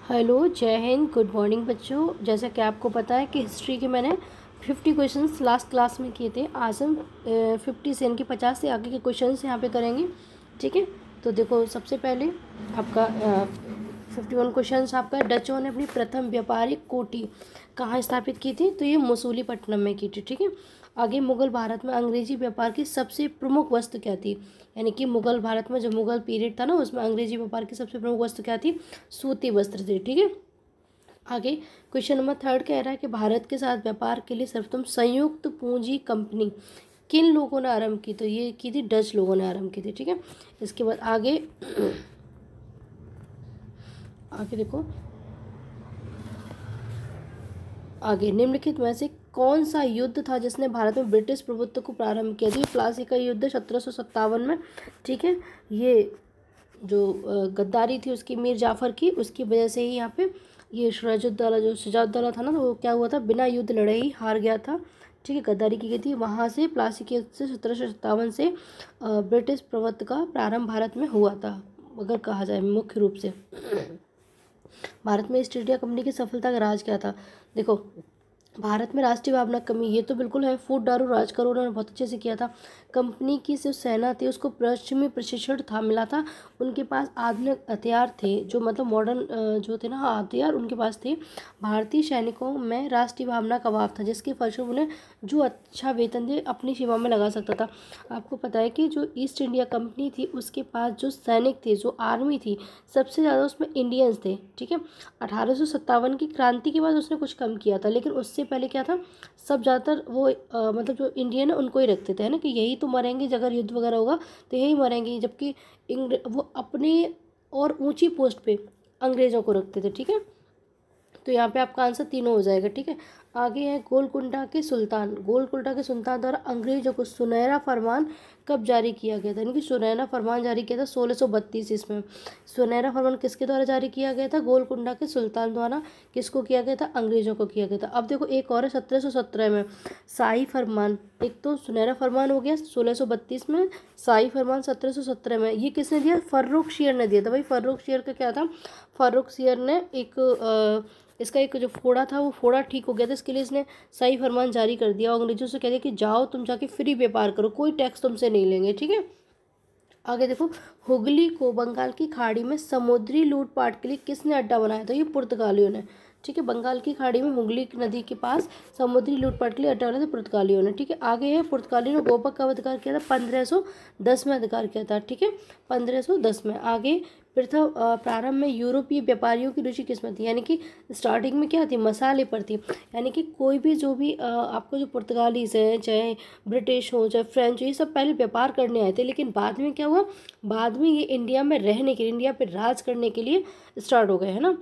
Hello, जय Hind, good morning बच्चों। जैसा कि आपको पता है कि हिस्ट्री के मैंने 50 क्वेश्चंस लास्ट क्लास में किए थे। आज हम 50 से यानी कि 50 से आगे के क्वेश्चंस यहाँ पे करेंगे। ठीक है, तो देखो सबसे पहले आपका 51 क्वेश्चंस आपका डचों ने अपनी प्रथम व्यापारिक कोठी कहाँ स्थापित की थी? तो ये मसूलीपट्टनम में की थी। ठीक है, आगे मुगल भारत में अंग्रेजी व्यापार की सबसे प्रमुख वस्तु क्या थी? यानी कि मुगल भारत में जो मुगल पीरियड था ना, उसमें अंग्रेजी व्यापार की सबसे प्रमुख वस्तु क्या थी? सूती वस्त्र थे। ठीक है, आगे क्वेश्चन नंबर 3 कह रहा है कि भारत के साथ व्यापार के लिए सर्वप्रथम संयुक्त पूंजी कंपनी किन लोगों ने आरंभ की? तो ये की थी डच लोगों ने आरंभ की थी। ठीक है, इसके बाद आगे आगे देखो, आगे निम्नलिखित में से कौन सा युद्ध था जिसने भारत में ब्रिटिश प्रभुत्व को प्रारंभ किया? तो ये प्लासी का युद्ध 1757 में। ठीक है, ये जो गद्दारी थी उसकी मीर जाफर की, उसकी वजह से ही यहाँ पे ये सिराजुद्दौला जो शुजाउद्दौला था ना, तो वो क्या हुआ था, बिना युद्ध लड़े ही हार गया था। ठीक है, गद्दारी की गई थी। वहाँ से प्लासी के युद्ध से 1757 से ब्रिटिश प्रभुत्व का प्रारंभ भारत में हुआ था, अगर कहा जाए मुख्य रूप से। भारत में ईस्ट इंडिया कंपनी की सफलता का राज क्या था? देखो, भारत में राष्ट्रीय भावना कमी, ये तो बिल्कुल है। फूट डारो राज करो, उन्होंने बहुत अच्छे से किया था। कंपनी की जो सेना थी उसको पश्चिमी प्रशिक्षण था मिला था। उनके पास आधुनिक हथियार थे, जो मतलब मॉडर्न जो थे ना हथियार उनके पास थे। भारतीय सैनिकों में राष्ट्रीय भावना का अभाव था, जिसके फलस्वरूप उन्हें जो अच्छा वेतन दे अपनी सेवा में लगा सकता था। आपको पता है कि जो ईस्ट इंडिया कंपनी थी उसके पास जो सैनिक थे, जो आर्मी थी, सबसे ज़्यादा उसमें इंडियंस थे। ठीक है, 1857 की क्रांति के बाद उसने कुछ कम किया था, लेकिन उससे पहले क्या था, सब ज़्यादातर वो मतलब जो इंडियन है उनको ही रखते थे, है ना, कि यही तो मरेंगे अगर युद्ध वगैरह होगा तो यही मरेंगे, जबकि वो अपने और ऊंची पोस्ट पे अंग्रेज़ों को रखते थे। ठीक है, तो यहाँ पे आपका आंसर तीनों हो जाएगा। ठीक है, आगे है गोलकुंडा के सुल्तान। गोलकुंडा के सुल्तान द्वारा अंग्रेजों को सुनहरा फरमान कब जारी किया गया था? यानी कि सुनहरा फरमान जारी किया था 1632 ईस्वी में। सुनहरा फरमान किसके द्वारा जारी किया गया था? गोलकुंडा के सुल्तान द्वारा। किसको किया गया था? अंग्रेजों को किया गया था। अब देखो एक और है 1717 में शाही फरमान। एक तो सुनहरा फरमान हो गया 1632 में, शाही फरमान 1717 में। ये किसने दिया? फर्रुखशियर ने दिया था। भाई फर्रुखशियर का क्या था? फर्रुखशियर ने एक इसका एक जो फोड़ा था वो फोड़ा ठीक हो गया था, इसके लिए इसने सही फरमान जारी कर दिया और अंग्रेजों से कह दिया कि जाओ तुम जाके फ्री व्यापार करो, कोई टैक्स तुमसे नहीं लेंगे। ठीक है, आगे देखो, हुगली को बंगाल की खाड़ी में समुद्री लूटपाट के लिए किसने अड्डा बनाया था? ये पुर्तगालियों ने। ठीक है, बंगाल की खाड़ी में हुगली नदी के पास समुद्री लूटपाट के लिए अड्डा बनाया था पुर्तगालियों ने। ठीक है, आगे है पुर्तगालियों ने गोपक का अधिकार किया था 1510 में अधिकार किया था। ठीक है, 1510 में। आगे प्रथम प्रारंभ में यूरोपीय व्यापारियों की रुचि किसमें थी? यानी कि स्टार्टिंग में क्या थी? मसाले पर थी। यानी कि कोई भी जो भी आपको जो पुर्तगालीज हैं, चाहे ब्रिटिश हो चाहे फ्रेंच हो, ये सब पहले व्यापार करने आए थे, लेकिन बाद में क्या हुआ, बाद में ये इंडिया में रहने के लिए, इंडिया पे राज करने के लिए स्टार्ट हो गए, है ना।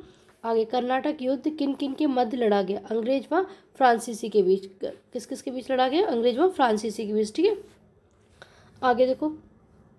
आगे कर्नाटक युद्ध किन किन के मध्य लड़ा गया? अंग्रेज व फ्रांसीसी के बीच। किस किस के बीच लड़ा गया? अंग्रेज व फ्रांसीसी के बीच। ठीक है, आगे देखो,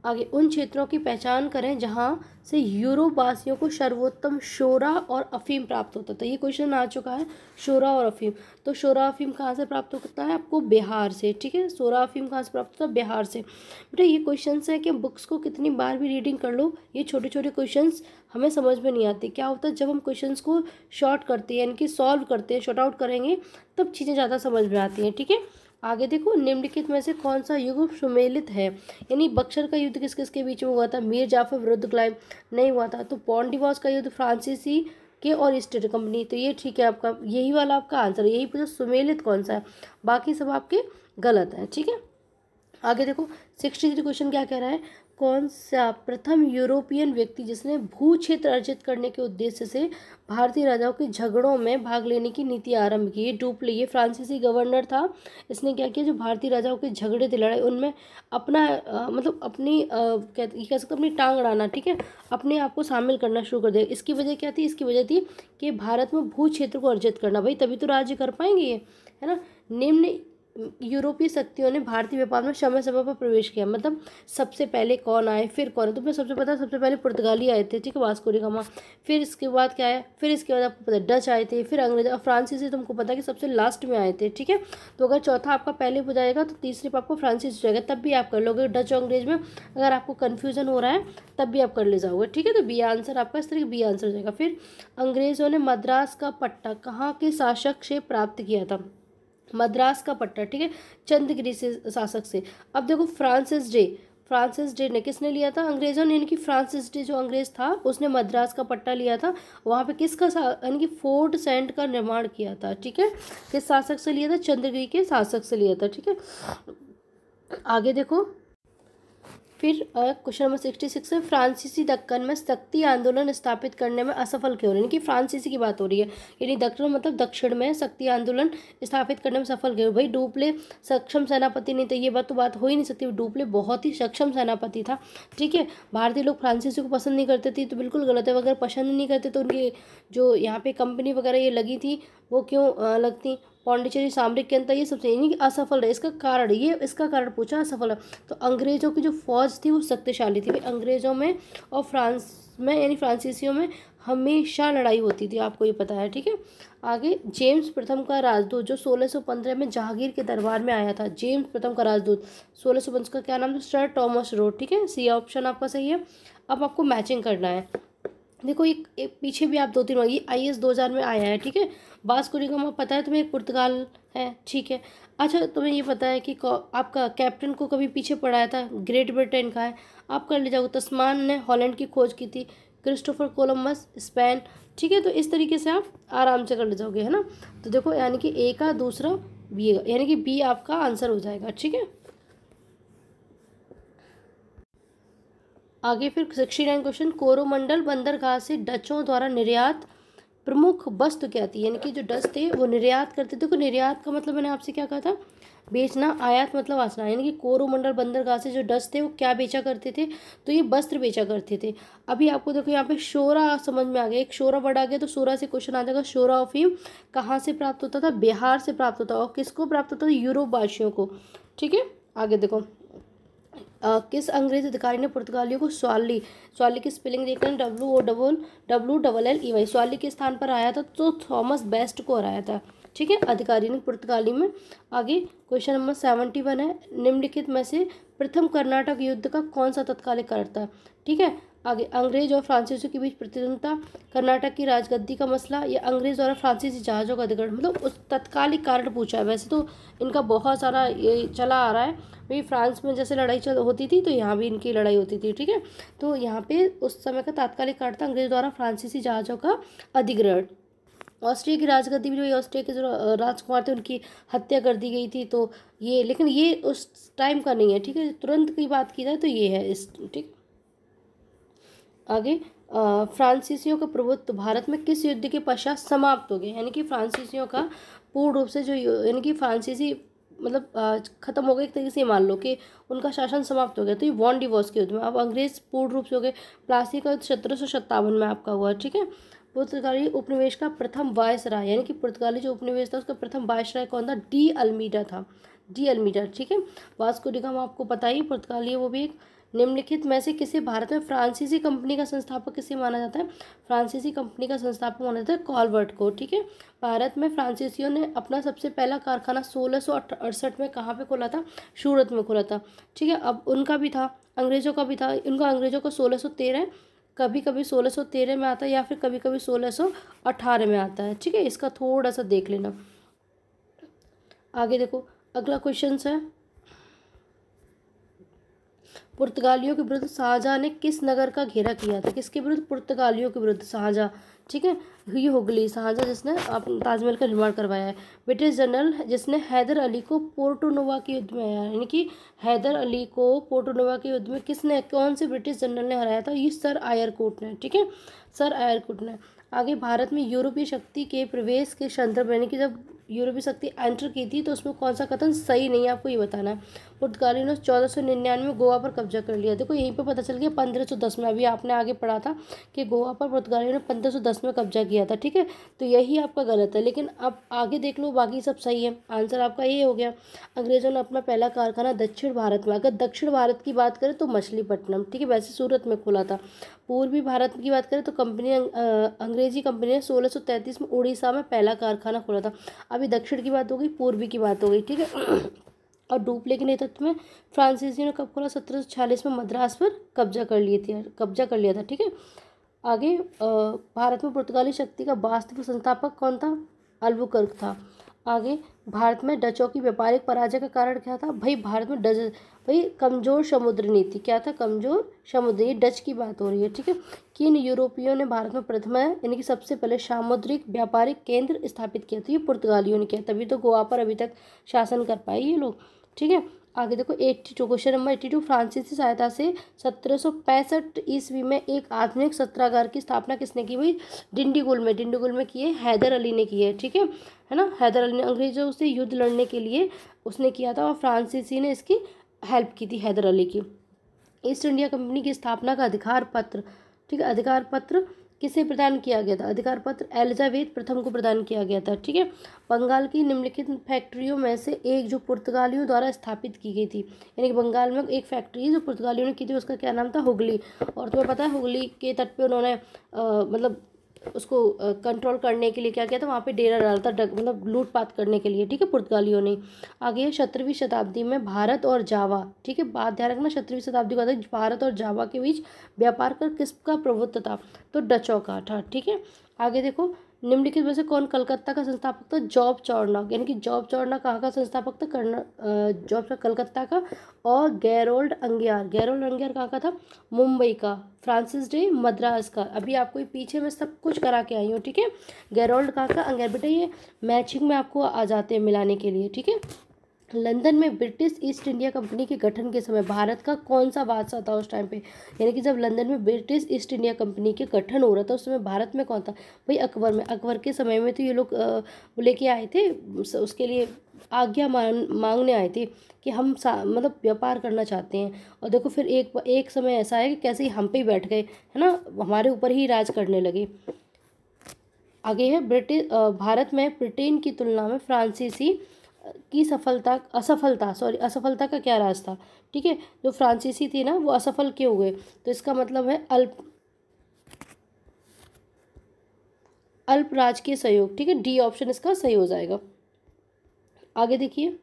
आगे उन क्षेत्रों की पहचान करें जहां से यूरोप वासियों को सर्वोत्तम शोरा और अफीम प्राप्त होता था। ये क्वेश्चन आ चुका है, शोरा और अफीम। तो शोरा अफीम कहाँ से प्राप्त होता है? आपको बिहार से। ठीक है, शोरा अफीम कहाँ से प्राप्त होता है? बिहार से। बेटा ये क्वेश्चन है कि बुक्स को कितनी बार भी रीडिंग कर लो, ये छोटे छोटे क्वेश्चन हमें समझ में नहीं आते। क्या होता है, जब हम क्वेश्चन को शॉर्ट करते हैं, यानी कि सॉल्व करते हैं, शॉर्ट आउट करेंगे, तब चीज़ें ज़्यादा समझ में आती हैं। ठीक है, आगे देखो, निम्नलिखित में से कौन सा युग सुमेलित है? यानी बक्सर का युद्ध किस किस के बीच में हुआ था? मीर जाफर विरुद्ध क्लाइव नहीं हुआ था। तो पॉन्डिवास का युद्ध फ्रांसीसी के और ईस्ट इंडिया कंपनी। तो ये ठीक है, आपका यही वाला आपका आंसर है। यही पूछा सुमेलित कौन सा है, बाकी सब आपके गलत है। ठीक है, आगे देखो 63 क्वेश्चन क्या कह रहा है, कौन सा प्रथम यूरोपियन व्यक्ति जिसने भू क्षेत्र अर्जित करने के उद्देश्य से भारतीय राजाओं के झगड़ों में भाग लेने की नीति आरंभ की? डुप्ले, ये फ्रांसीसी गवर्नर था। इसने क्या किया, जो भारतीय राजाओं के झगड़े थे, लड़ाई, उनमें अपना मतलब अपनी कह सकते अपनी टांग अड़ाना, ठीक है, अपने आप को शामिल करना शुरू कर दिया। इसकी वजह क्या थी? इसकी वजह थी कि भारत में भू क्षेत्र को अर्जित करना। भाई तभी तो राज्य कर पाएंगे ये, है ना। निम्न यूरोपीय शक्तियों ने भारतीय व्यापार में समय समय पर प्रवेश किया, मतलब सबसे पहले कौन आए, फिर कौन है, तुम्हें सबसे पता है सबसे पहले पुर्तगाली आए थे, ठीक है, वास्को डी गामा। फिर इसके बाद क्या आया, फिर इसके बाद आपको पता है डच आए थे, फिर अंग्रेज और फ्रांसीसी तुमको पता है कि सबसे लास्ट में आए थे, ठीक है। तो अगर चौथा आपका पहले हो जाएगा तो तीसरे पर आपको फ्रांसीसी हो जाएगा, तब भी आप कर लोगे। डच और अंग्रेज में अगर आपको कन्फ्यूजन हो रहा है तब भी आप कर ले जाओगे, ठीक है। तो बी आंसर आपका इस तरह बी आंसर हो जाएगा। फिर अंग्रेजों ने मद्रास का पट्टा कहाँ के शासक से प्राप्त किया था, मद्रास का पट्टा, ठीक है, चंद्रगिरी से शासक से। अब देखो फ्रांसिस डे ने किसने लिया था, अंग्रेजों ने, यानी कि फ्रांसिस डे जो अंग्रेज था उसने मद्रास का पट्टा लिया था। वहाँ पे किसका यानी कि फोर्ट सेंट का निर्माण किया था, ठीक है। किस शासक से लिया था, चंद्रगिरी के शासक से लिया था, ठीक है। आगे देखो, फिर क्वेश्चन नंबर 66 है, फ्रांसीसी दक्कन में शक्ति आंदोलन स्थापित करने में असफल क्यों रहे, यानी कि फ्रांसीसी की बात हो रही है, यानी दक्कन मतलब दक्षिण में शक्ति आंदोलन स्थापित करने में सफल क्यों। भाई डुप्ले सक्षम सेनापति नहीं, तो ये बात हो ही नहीं सकती। डुप्ले बहुत ही सक्षम सेनापति था, ठीक है। भारतीय लोग फ्रांसीसी को पसंद नहीं करते थे, तो बिल्कुल गलत है। अगर पसंद नहीं करते तो उनकी जो यहाँ पे कंपनी वगैरह ये लगी थी वो क्यों लगती, पौंडीचेरी सामरिक केंद्र, ये सबसे यानी कि असफल है। इसका कारण पूछा, असफल है। तो अंग्रेजों की जो फौज थी वो शक्तिशाली थी। अंग्रेजों में और फ्रांस में यानी फ्रांसीसियों में हमेशा लड़ाई होती थी, आपको ये पता है, ठीक है। आगे, जेम्स प्रथम का राजदूत जो 1615 में जहांगीर के दरबार में आया था, जेम्स प्रथम का राजदूत 1615 का क्या नाम था, सर टॉमस रोड, ठीक है। सी ऑप्शन आपका सही है। अब आपको मैचिंग करना है। देखो एक पीछे भी आप 2-3 बार, ये IAS 2000 में आया है, ठीक है। वास्को डी गामा पता है तुम्हें, एक पुर्तगाल है, ठीक है। अच्छा, तुम्हें ये पता है कि आपका कैप्टन को कभी पीछे पढ़ाया था, ग्रेट ब्रिटेन का है, आप कर ले जाओगे। तस्मान ने हॉलैंड की खोज की थी, क्रिस्टोफर कोलंबस स्पेन, ठीक है। तो इस तरीके से आप आराम से कर ले जाओगे, है ना। तो देखो यानी कि ए का दूसरा बी, यानी कि बी आपका आंसर हो जाएगा, ठीक है। आगे फिर 69 क्वेश्चन, कोरोमंडल बंदरगाह से डचों द्वारा निर्यात प्रमुख वस्तु क्या थी, यानी कि जो डच थे वो निर्यात करते थे। को निर्यात का मतलब मैंने आपसे क्या कहा था, बेचना, आयात मतलब आसना, यानी कि कोरोमंडल बंदरगाह से जो डच थे वो क्या बेचा करते थे, तो ये वस्त्र बेचा करते थे। अभी आपको देखो यहाँ पे शोरा समझ में आ गया, एक शोरा वर्ड आ गया तो शोरा से क्वेश्चन आ जाएगा। शोरा अफीम कहाँ से प्राप्त होता था, बिहार से प्राप्त होता, और किसको प्राप्त होता था, यूरोप वासियों को, ठीक है। आगे देखो, किस अंग्रेज अधिकारी ने पुर्तगालियों को स्वाली की स्पेलिंग देख रहे हैं, WOLLEY, स्वाली के स्थान पर आया था तो थॉमस बेस्ट को हराया था, ठीक है, अधिकारी ने पुर्तगाली में। आगे क्वेश्चन नंबर 71 है, निम्नलिखित में से प्रथम कर्नाटक युद्ध का कौन सा तत्कालिक कारण था, ठीक है। आगे, अंग्रेज और फ्रांसीसियों के बीच प्रतिद्वंद्विता, कर्नाटक की राजगद्दी का मसला, या अंग्रेज द्वारा फ्रांसीसी जहाज़ों का अधिग्रहण, मतलब उस तत्कालिक कारण पूछा है। वैसे तो इनका बहुत सारा ये चला आ रहा है, भाई फ्रांस में जैसे लड़ाई होती थी तो यहाँ भी इनकी लड़ाई होती थी, ठीक है। तो यहाँ पे उस समय का तात्कालिक कारण था अंग्रेज द्वारा फ्रांसीसी जहाज़ों का अधिग्रहण। ऑस्ट्रिया की राजगद्दी भी, ऑस्ट्रिया के जो राजकुमार थे उनकी हत्या कर दी गई थी, तो ये, लेकिन ये उस टाइम का नहीं है, ठीक है। तुरंत की बात की जाए तो ये है इस, ठीक। आगे, फ्रांसीसियों का प्रभुत्व भारत में किस युद्ध के पश्चात समाप्त हो गया, यानी कि फ्रांसीसियों का पूर्ण रूप से जो यानी कि फ्रांसीसी मतलब खत्म हो गए, एक तरीके से मान लो कि उनका शासन समाप्त हो गया, तो ये वॉन डिवोर्स के युद्ध में। अब अंग्रेज पूर्ण रूप से हो गए। प्लासी का युद्ध 1757 में आपका हुआ, ठीक है। पुर्तगाली उपनिवेश का प्रथम वायसराय, यानी कि पुर्तगाली जो उपनिवेश था उसका प्रथम वायसराय कौन था, डी अल्मीडा था, डी अल्मीडा, ठीक है। वास्को डी गामा आपको पता ही पुर्तगाली है, वो भी एक। निम्नलिखित में से किसे भारत में फ्रांसीसी कंपनी का संस्थापक किसे माना जाता है, फ्रांसीसी कंपनी का संस्थापक माना जाता है कॉलवर्ट को, ठीक है। भारत में फ्रांसीसियों ने अपना सबसे पहला कारखाना 1668 में कहाँ पे खोला था, सूरत में खोला था, ठीक है। अब उनका भी था, अंग्रेजों का भी था, उनका अंग्रेजों का 1613, कभी कभी 1613 में आता है या फिर कभी कभी 1618 में आता है, ठीक है। इसका थोड़ा सा देख लेना। आगे देखो, अगला क्वेश्चन है, पुर्तगालियों के विरुद्ध शाहजहां ने किस नगर का घेरा किया था, किसके विरुद्ध, पुर्तगालियों के विरुद्ध शाहजहां, ठीक है। ये हुगली, शाहजहां जिसने ताजमहल का निर्माण करवाया है। ब्रिटिश जनरल जिसने हैदर अली को पोर्टोनोवा के युद्ध में हराया, यानी कि हैदर अली को पोर्टोनोवा के युद्ध में किसने, कौन से ब्रिटिश जनरल ने हराया था, ये सर आयरकोट ने, ठीक है, सर आयरकोट ने। आगे, भारत में यूरोपीय शक्ति के प्रवेश के संदर्भ, यानी कि जब यूरोपीय शक्ति एंटर की थी तो उसमें कौन सा कथन सही नहीं है, आपको ये बताना है। पुर्तगालियों ने 1499 में गोवा पर कब्जा कर लिया। देखो यहीं पे पता चल गया 1510 में, अभी आपने आगे पढ़ा था कि गोवा पर पुर्तगालियों ने 1510 में कब्जा किया था, ठीक है। तो यही आपका गलत है, लेकिन अब आगे देख लो बाकी सब सही है। आंसर आपका ये हो गया। अंग्रेजों ने अपना पहला कारखाना दक्षिण भारत में, अगर दक्षिण भारत की बात करें तो मछलीपट्टनम, ठीक है, वैसे सूरत में खोला था। पूर्वी भारत की बात करें तो अंग्रेजी कंपनी ने 1633 में उड़ीसा में पहला कारखाना खोला था। अभी दक्षिण की बात हो गई, पूर्वी की बात हो गई, ठीक है। और डुप्ले के नेतृत्व में फ्रांसीसियों ने कब खोला? 1746 में मद्रास पर कब्जा कर लिया था, ठीक है। आगे भारत में पुर्तगाली शक्ति का वास्तविक संस्थापक कौन था? अल्बुकर्क था। आगे भारत में डचों की व्यापारिक पराजय का कारण क्या था? भारत में कमजोर समुद्र नीति। क्या था? कमजोर समुद्र, ये डच की बात हो रही है, ठीक है। किन यूरोपियों ने भारत में प्रथम यानी कि सबसे पहले सामुद्रिक व्यापारिक केंद्र स्थापित किया? तो ये पुर्तगालियों ने किया, तभी तो गोवा पर अभी तक शासन कर पाए ये लोग, ठीक है। आगे देखो 82, क्वेश्चन नंबर 82, फ्रांसीसी सहायता से 1765 ईस्वी में एक आधुनिक सत्रागार की स्थापना किसने की? डिंडीगुल में की है, हैदर अली ने की है, ठीक है ना। हैदर अली ने अंग्रेजों से युद्ध लड़ने के लिए उसने किया था, और फ्रांसीसी ने इसकी हेल्प की थी, हैदर अली की। ईस्ट इंडिया कंपनी की स्थापना का अधिकार पत्र, ठीक है, अधिकार पत्र किसे प्रदान किया गया था? अधिकार पत्र एलिजाबेथ प्रथम को प्रदान किया गया था, ठीक है। बंगाल की निम्नलिखित फैक्ट्रियों में से एक जो पुर्तगालियों द्वारा स्थापित की गई थी, यानी कि बंगाल में एक फैक्ट्री है जो पुर्तगालियों ने की थी, उसका क्या नाम था? हुगली। और तुम्हें पता है हुगली के तट पे उन्होंने मतलब उसको कंट्रोल करने के लिए क्या किया था? वहाँ पे डेरा डाला था, मतलब लूटपाट करने के लिए, ठीक है, पुर्तगालियों ने। आगे 17वीं शताब्दी में भारत और जावा, ठीक है, बात ध्यान रखना, 17वीं शताब्दी का भारत और जावा के बीच व्यापार कर किसका प्रभुत्व था? तो डचों का था, ठीक है। आगे देखो निम्नलिखित में से कौन कलकत्ता का संस्थापक था? जॉब चार्नक, यानी कि जॉब चार्नक कहाँ का संस्थापक था? जॉब कलकत्ता का। और गैरोल्ड अंगियार कहाँ का था? मुंबई का। फ्रांसिस डे मद्रास का। अभी आपको पीछे में सब कुछ करा के आई हूँ, ठीक है। गैरोल्ड कहाँ का? अंगियार। बेटा ये मैचिंग में आपको आ जाते हैं मिलाने के लिए, ठीक है। लंदन में ब्रिटिश ईस्ट इंडिया कंपनी के गठन के समय भारत का कौन सा बादशाह था उस टाइम पे? यानी कि जब लंदन में ब्रिटिश ईस्ट इंडिया कंपनी के गठन हो रहा था उस समय भारत में कौन था? अकबर के समय में तो ये लोग लेके आए थे, उसके लिए आज्ञा मांगने आए थे कि हम मतलब व्यापार करना चाहते हैं। और देखो फिर एक समय ऐसा है कि कैसे ही हम पे ही बैठ गए, है ना, हमारे ऊपर ही राज करने लगे। आगे है भारत में ब्रिटेन की तुलना में फ्रांसीसी की असफलता का क्या राज था? ठीक है, जो फ्रांसीसी थी ना वो असफल क्यों हुए? तो इसका मतलब है अल्प राजकीय सहयोग, ठीक है, डी ऑप्शन इसका सही हो जाएगा। आगे देखिए,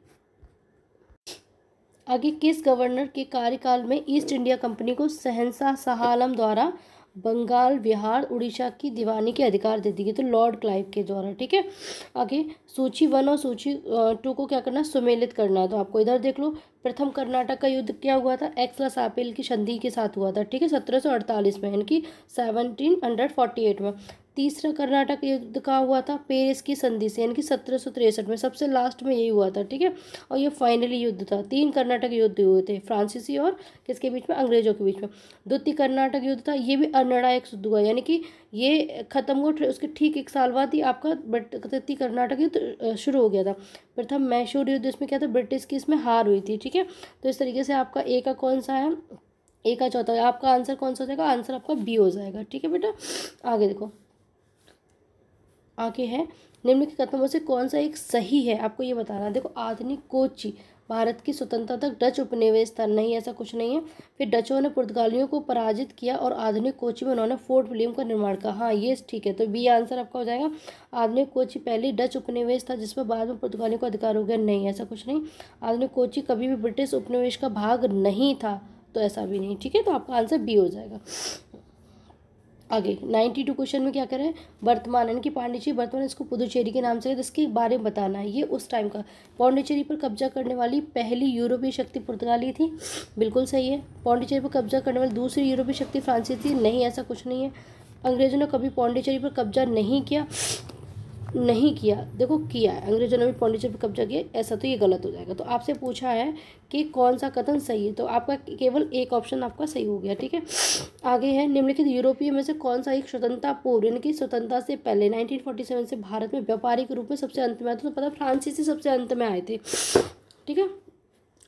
आगे किस गवर्नर के कार्यकाल में ईस्ट इंडिया कंपनी को शहंशाह शाह आलम द्वारा बंगाल, बिहार, उड़ीसा की दीवानी के अधिकार दे दिए? तो लॉर्ड क्लाइव के द्वारा, ठीक है। आगे सूची 1 और सूची 2 को क्या करना है? सुमेलित करना है। तो आपको इधर देख लो, प्रथम कर्नाटक का युद्ध क्या हुआ था? एक्सलासापेल की संधि के साथ हुआ था, ठीक है, 1748 में, यानी कि 1748 में। तीसरा कर्नाटक युद्ध कहाँ हुआ था? पेरिस की संधि से, यानी कि 1763 में, सबसे लास्ट में यही हुआ था, ठीक है। और ये फाइनली युद्ध था। 3 कर्नाटक युद्ध हुए थे, फ्रांसीसी और किसके बीच में? अंग्रेजों के बीच में। द्वितीय कर्नाटक युद्ध था, ये भी अनिर्णायक युद्ध हुआ, यानी कि ये खत्म हुआ उसके ठीक 1 साल बाद ही आपका तृतीय कर्नाटक युद्ध शुरू हो गया था। प्रथम मैसूर युद्ध, इसमें क्या था? ब्रिटिश की इसमें हार हुई थी, ठीक है। तो इस तरीके से आपका ए का कौन सा है? ए का चौथा है। आपका आंसर कौन सा हो जाएगा? आंसर आपका बी हो जाएगा, ठीक है बेटा। आगे देखो, आगे है निम्नलिखित कथनों से कौन सा एक सही है, आपको ये बताना। देखो, आधुनिक कोची भारत की स्वतंत्रता तक डच उपनिवेश था? नहीं, ऐसा कुछ नहीं है। फिर डचों ने पुर्तगालियों को पराजित किया और आधुनिक कोची में उन्होंने फोर्ट विलियम का निर्माण किया। हाँ, ये ठीक है, तो बी आंसर आपका हो जाएगा। आधुनिक कोची पहले डच उपनिवेश था जिसमें बाद में पुर्तगालियों को अधिकार हो गया? नहीं, ऐसा कुछ नहीं। आधुनिक कोची कभी भी ब्रिटिश उपनिवेश का भाग नहीं था, तो ऐसा भी नहीं, ठीक है। तो आपका आंसर बी हो जाएगा। आगे 92 क्वेश्चन में क्या करें? वर्तमान, यानी कि पांडिचेरी वर्तमान, इसको पुदुचेरी के नाम से है, इसके बारे में बताना है। ये उस टाइम का पांडिचेरी पर कब्जा करने वाली पहली यूरोपीय शक्ति पुर्तगाली थी, बिल्कुल सही है। पांडिचेरी पर कब्जा करने वाली दूसरी यूरोपीय शक्ति फ्रांसीसी थी? नहीं, ऐसा कुछ नहीं है। अंग्रेजों ने कभी पांडिचेरी पर कब्जा नहीं किया? देखो किया है, अंग्रेजों ने भी पांडिचेरी पर कब्जा किया, ऐसा तो ये गलत हो जाएगा। तो आपसे पूछा है कि कौन सा कथन सही है, तो आपका केवल एक ऑप्शन आपका सही हो गया, ठीक है। आगे है निम्नलिखित यूरोपीय में से कौन सा एक स्वतंत्रता पूर्व, यानी कि स्वतंत्रता से पहले 1947 से भारत में व्यापारिक रूप में सबसे अंत में आया? तो पता फ्रांसीसी सबसे अंत में आए थे, ठीक है।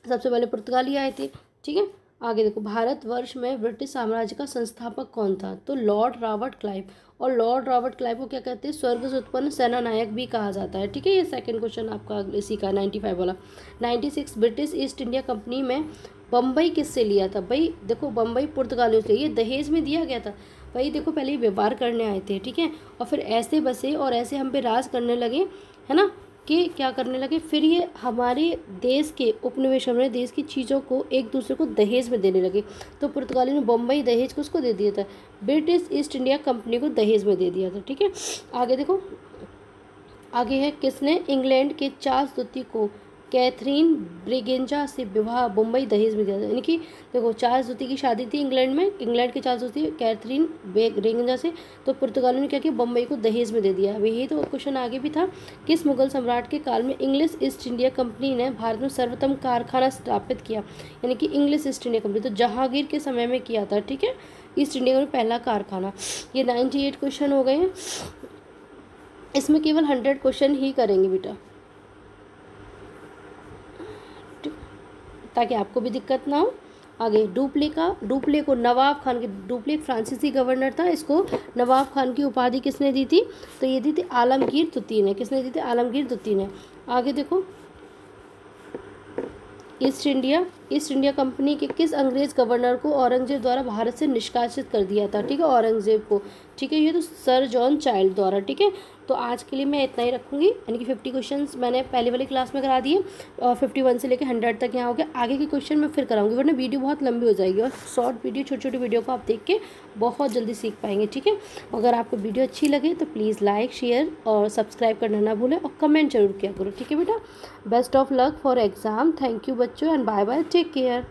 सबसे पहले पुर्तगाली आए थे। ठीक है, आगे देखो, भारतवर्ष में ब्रिटिश साम्राज्य का संस्थापक कौन था? तो लॉर्ड रॉबर्ट क्लाइव। और लॉर्ड रॉबर्ट क्लाइव को क्या कहते हैं? स्वर्ग से उत्पन्न सेना नायक भी कहा जाता है। ठीक है, ये सेकंड क्वेश्चन आपका इसी का 95 वाला। 96 ब्रिटिश ईस्ट इंडिया कंपनी में बम्बई किससे लिया था? भाई देखो, बम्बई पुर्तगालियों से, ये दहेज में दिया गया था। भाई देखो, पहले ये व्यापार करने आए थे, ठीक है, और फिर ऐसे बसे और ऐसे हम पे राज करने लगे, है ना, कि क्या करने लगे, फिर ये हमारे देश के उपनिवेश, हमारे देश की चीज़ों को एक दूसरे को दहेज में देने लगे। तो पुर्तगाली ने बम्बई दहेज को उसको दे दिया था, ब्रिटिश ईस्ट इंडिया कंपनी को दहेज में दे दिया था। ठीक है, आगे देखो, आगे है, किसने इंग्लैंड के चार्ल्स द्वितीय को कैथरीन ब्रिगेंजा से विवाह बम्बई दहेज में दिया था? यानी कि देखो, चार्ल्स द्वितीय की शादी थी इंग्लैंड में, इंग्लैंड के चार्ल्स द्वितीय कैथरीन ब्रिगेंजा से, तो पुर्तगालियों ने क्या किया, बम्बई को दहेज में दे दिया। अब यही तो क्वेश्चन आगे भी था, किस मुगल सम्राट के काल में इंग्लिश ईस्ट इंडिया कंपनी ने भारत में सर्वप्रथम कारखाना स्थापित किया? यानी कि इंग्लिश ईस्ट इंडिया कंपनी तो जहांगीर के समय में किया था। ठीक है, ईस्ट इंडिया में पहला कारखाना। ये 98 क्वेश्चन हो गए हैं, इसमें केवल 100 क्वेश्चन ही करेंगे बेटा, ताकि आपको भी दिक्कत ना हो। आगे, डुप्ले को नवाब खान के, डुप्ले एक फ्रांसीसी गवर्नर था, इसको नवाब खान की उपाधि किसने दी थी? तो ये दी थी आलमगीर द्वितीय ने। किसने दी थी? आलमगीर द्वितीय ने। आगे देखो, ईस्ट इंडिया कंपनी के किस अंग्रेज गवर्नर को औरंगजेब द्वारा भारत से निष्कासित कर दिया था? ठीक है, औरंगजेब को। ठीक है, ये तो सर जॉन चाइल्ड द्वारा। ठीक है, तो आज के लिए मैं इतना ही रखूँगी, यानी कि 50 क्वेश्चंस मैंने पहले वाली क्लास में करा दिए और 51 से लेकर 100 तक यहाँ हो गया। आगे के क्वेश्चन मैं फिर कराऊंगी, वरना वीडियो बहुत लंबी हो जाएगी, और शॉर्ट वीडियो, छोटी छोटी वीडियो को आप देख के बहुत जल्दी सीख पाएंगे। ठीक है, अगर आपको वीडियो अच्छी लगे तो प्लीज़ लाइक, शेयर और सब्सक्राइब करना ना भूलें, और कमेंट जरूर किया करो। ठीक है बेटा, best of luck for exam. Thank you बच्चों, and bye bye, take care.